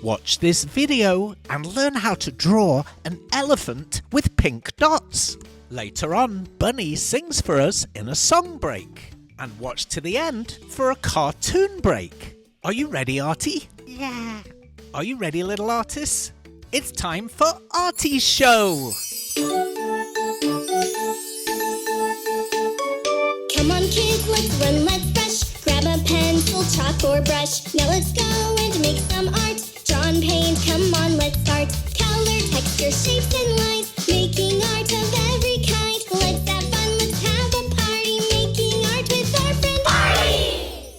Watch this video and learn how to draw an elephant with pink dots. Later on, Bunny sings for us in a song break. And watch to the end for a cartoon break. Are you ready, Artie? Yeah. Are you ready, little artists? It's time for Artie's show! Come on kids, let's run, let's brush. Grab a pencil, chalk or brush. Now let's go and make some art. Draw and paint, come on, let's start. Color, texture, shapes and lines. Making art of every kind. Let's have fun, let's have a party. Making art with our friend Artie!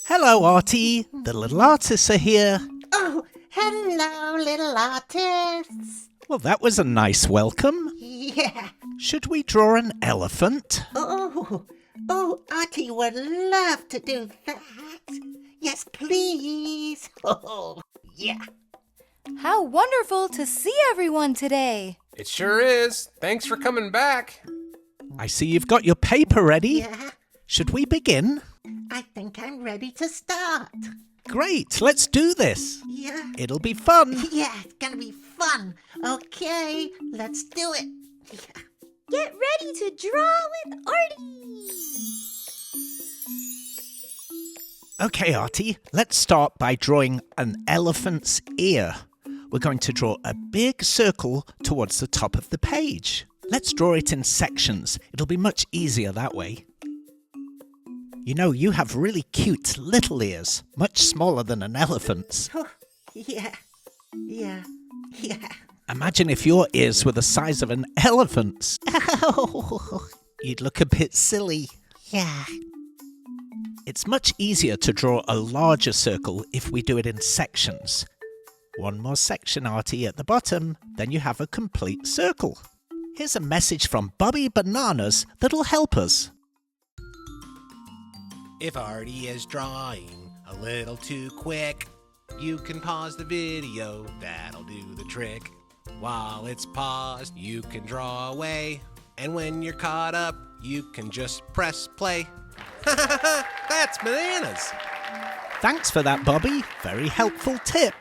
Hello, Artie. The little artists are here. Oh, hello, little artists. Well, that was a nice welcome. Yeah. Should we draw an elephant? Oh, Artie would love to do that. Yes, please. Oh, yeah. How wonderful to see everyone today. It sure is. Thanks for coming back. I see you've got your paper ready. Yeah, Should we begin? I think I'm ready to start. Great, let's do this. Yeah. It'll be fun. Yeah, it's gonna be fun. Okay, let's do it. Yeah. Get ready to draw with Artie! Okay, Artie, let's start by drawing an elephant's ear. We're going to draw a big circle towards the top of the page. Let's draw it in sections. It'll be much easier that way. You know, you have really cute little ears, much smaller than an elephant's. Oh, yeah. Imagine if your ears were the size of an elephant's. Oh, You'd look a bit silly. yeah. It's much easier to draw a larger circle if we do it in sections. One more section, Artie, at the bottom, then you have a complete circle. Here's a message from Bobby Bananas that'll help us. If Artie is drawing a little too quick, you can pause the video, that'll do the trick. While it's paused, you can draw away, and when you're caught up, you can just press play. That's bananas! Thanks for that, Bobby. Very helpful tip.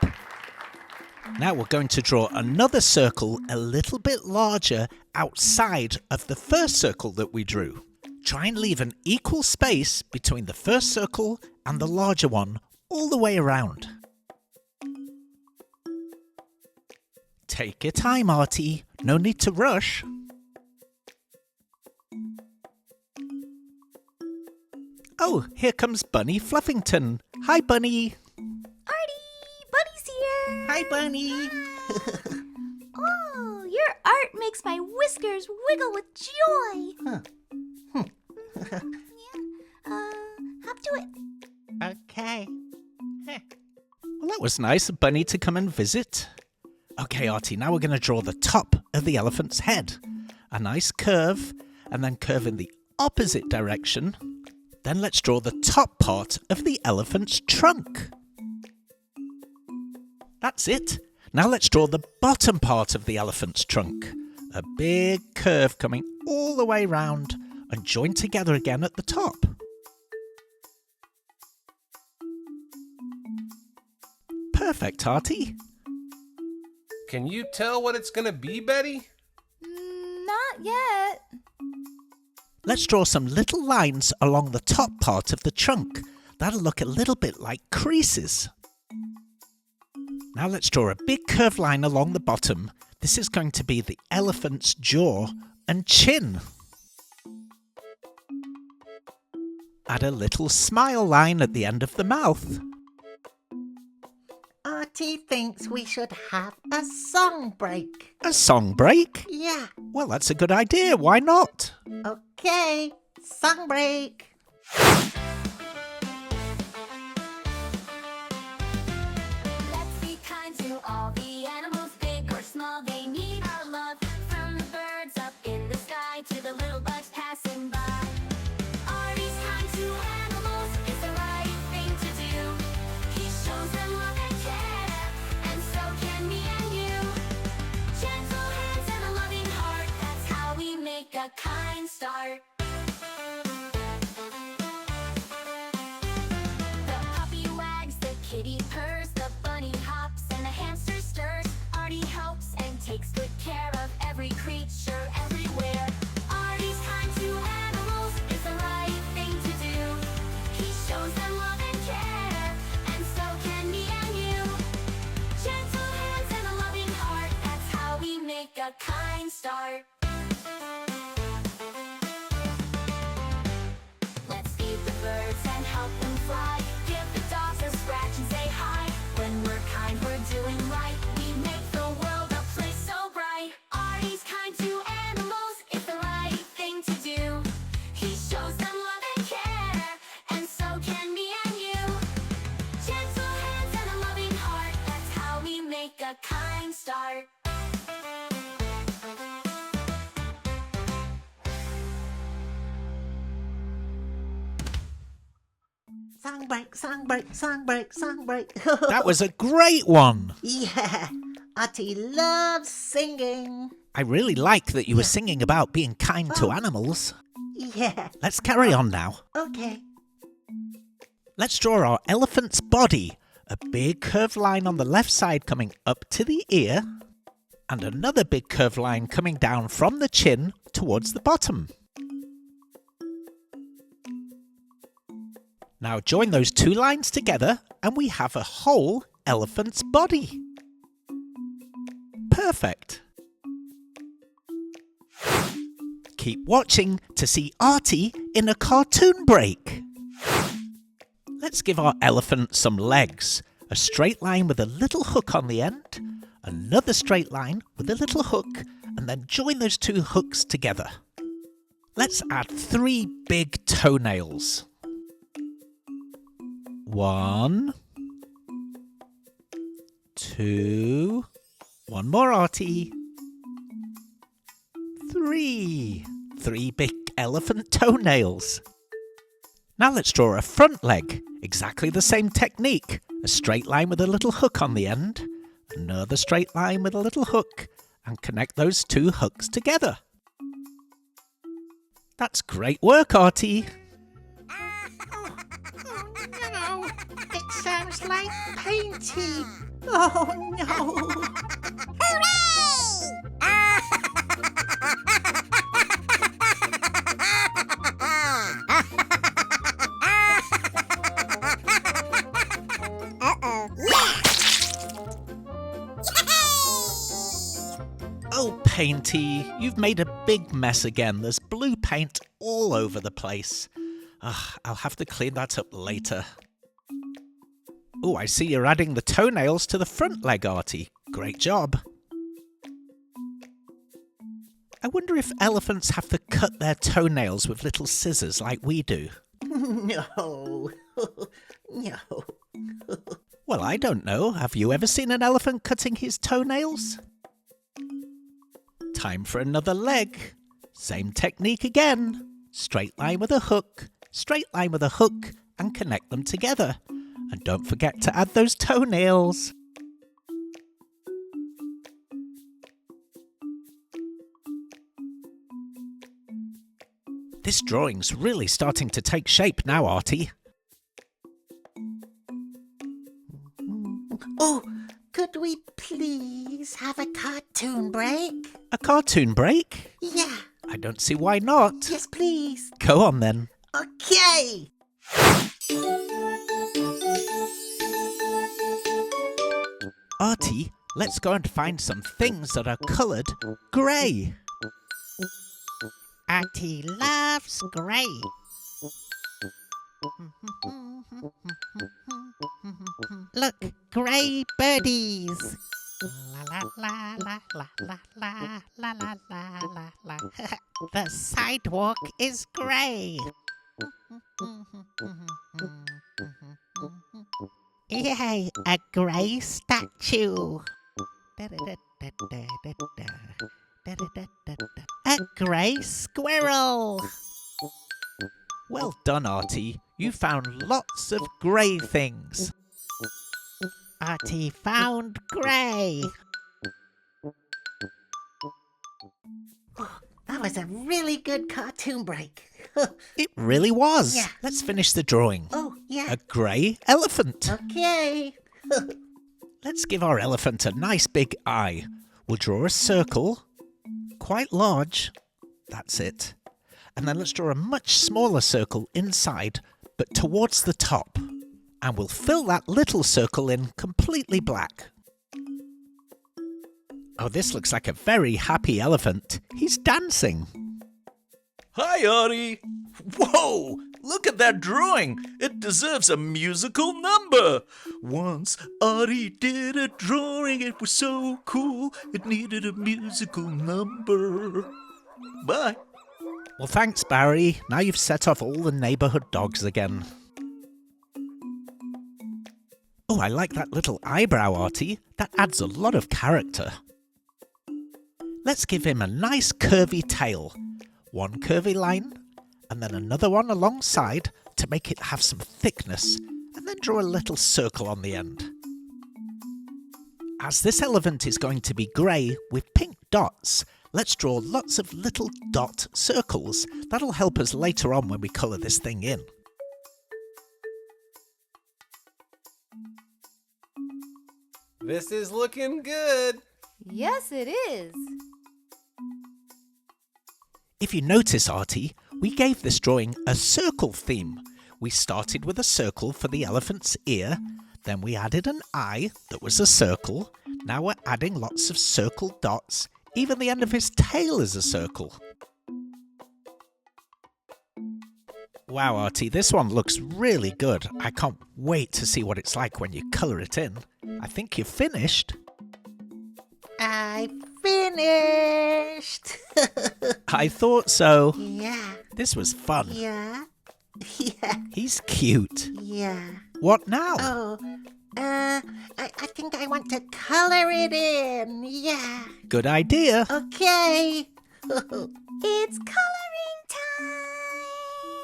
Now we're going to draw another circle a little bit larger outside of the first circle that we drew. Try and leave an equal space between the first circle and the larger one all the way around. Take your time, Artie. No need to rush. Oh, here comes Bunny Fluffington. Hi, Bunny. Artie! Buddy's here! Hi, Bunny. Oh, your art makes my whiskers wiggle with joy! Hop to it. Okay. Well, that was nice of Bunny to come and visit. Okay, Artie, now we're going to draw the top of the elephant's head. A nice curve, and then curve in the opposite direction. Then let's draw the top part of the elephant's trunk. That's it. Now let's draw the bottom part of the elephant's trunk. A big curve coming all the way round and join together again at the top. Perfect, Artie. Can you tell what it's gonna be, Betty? Not yet. Let's draw some little lines along the top part of the trunk. That'll look a little bit like creases. Now let's draw a big curved line along the bottom. This is going to be the elephant's jaw and chin. Add a little smile line at the end of the mouth. Artie thinks we should have a song break. A song break? Yeah. Well, that's a good idea. Why not? Okay. Song break. Let's be kind to all the animals, big or small. They need our love. From the birds up in the sky to the little bugs passing by. Artie's kind to animals is the right thing to do. He shows them love and care, and so can me and you. Gentle hands and a loving heart, that's how we make a kind start. a kind start. Let's feed the birds and help them fly. Give the dogs a scratch and say hi. When we're kind, we're doing right. We make the world a place so bright. Artie's kind to animals, it's the right thing to do. He shows them love and care, and so can me and you. Gentle hands and a loving heart, that's how we make a kind start. Song break, song break, song break, song break. That was a great one. Yeah, Artie loves singing. I really like that you were singing about being kind to Oh. animals. Yeah, Let's carry on now. okay. Let's draw our elephant's body. A big curved line on the left side coming up to the ear, and another big curved line coming down from the chin towards the bottom. Now join those two lines together and we have a whole elephant's body. Perfect. Keep watching to see Artie in a cartoon break. Let's give our elephant some legs. A straight line with a little hook on the end, another straight line with a little hook, and then join those two hooks together. Let's add 3 big toenails. 1, 2, one more, Artie. 3 big elephant toenails. Now let's draw a front leg. Exactly the same technique. A straight line with a little hook on the end, another straight line with a little hook, and connect those 2 hooks together. That's great work, Artie. No, it sounds like Painty. Oh no. Oh, Painty, you've made a big mess again. There's blue paint all over the place. I'll have to clean that up later. Oh, I see you're adding the toenails to the front leg, Artie. Great job. I wonder if elephants have to cut their toenails with little scissors like we do. No. No. Well, I don't know. Have you ever seen an elephant cutting his toenails? Time for another leg. Same technique again. Straight line with a hook, straight line with a hook, and connect them together. And don't forget to add those toenails. This drawing's really starting to take shape now, Artie. Oh, could we please have a cartoon break? A cartoon break? Yeah, I don't see why not. yes please. Go on then. Okay. Artie, let's go and find some things that are coloured grey. Artie loves grey. Look, grey birdies. La la la la la la la la la la la. The sidewalk is grey. Yay, a grey statue. A grey squirrel. Well done, Artie. You found lots of grey things. Artie found grey. That was a really good cartoon break. It really was. Yeah. Let's finish the drawing. Oh, yeah. A grey elephant. Okay. Let's give our elephant a nice big eye. We'll draw a circle, quite large. That's it. And then let's draw a much smaller circle inside, but towards the top. And we'll fill that little circle in completely black. Oh, this looks like a very happy elephant. He's dancing. Hi, Artie. Whoa! Look at that drawing. It deserves a musical number. Once Artie did a drawing. It was so cool. It needed a musical number. Bye. Well, thanks, Barry. Now you've set off all the neighborhood dogs again. Oh, I like that little eyebrow, Artie. That adds a lot of character. Let's give him a nice curvy tail. One curvy line, and then another one alongside to make it have some thickness, and then draw a little circle on the end. As this elephant is going to be grey with pink dots, let's draw lots of little dot circles. That'll help us later on when we colour this thing in. This is looking good. Yes, it is. If you notice, Artie, we gave this drawing a circle theme. We started with a circle for the elephant's ear, then we added an eye that was a circle. Now we're adding lots of circle dots. Even the end of his tail is a circle. Wow, Artie, this one looks really good. I can't wait to see what it's like when you colour it in. I think you're finished. I finished. I thought so. Yeah, This was fun. yeah. He's cute. Yeah. What now? Oh, I think I want to color it in. Yeah. Good idea. Okay. It's coloring time.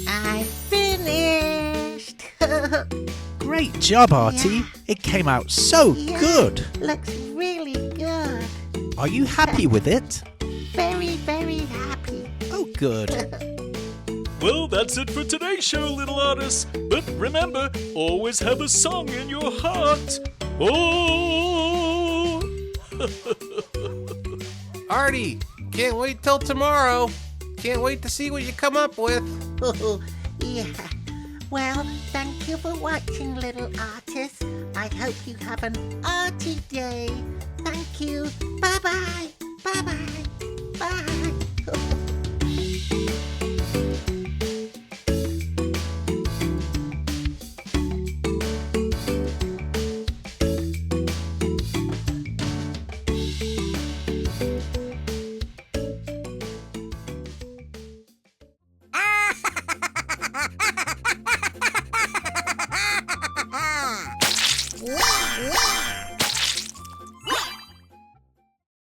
I finished. Great job, Artie. Yeah. It came out so Yeah. good. Looks really good. Are you happy with it? Very, very happy. Oh, good. Well, that's it for today's show, little artists. But remember, always have a song in your heart. Oh! Artie, can't wait till tomorrow. Can't wait to see what you come up with. Yeah. Well, thank you for watching, little artists. I hope you have an arty day. Thank you. Bye-bye. Bye-bye. Bye.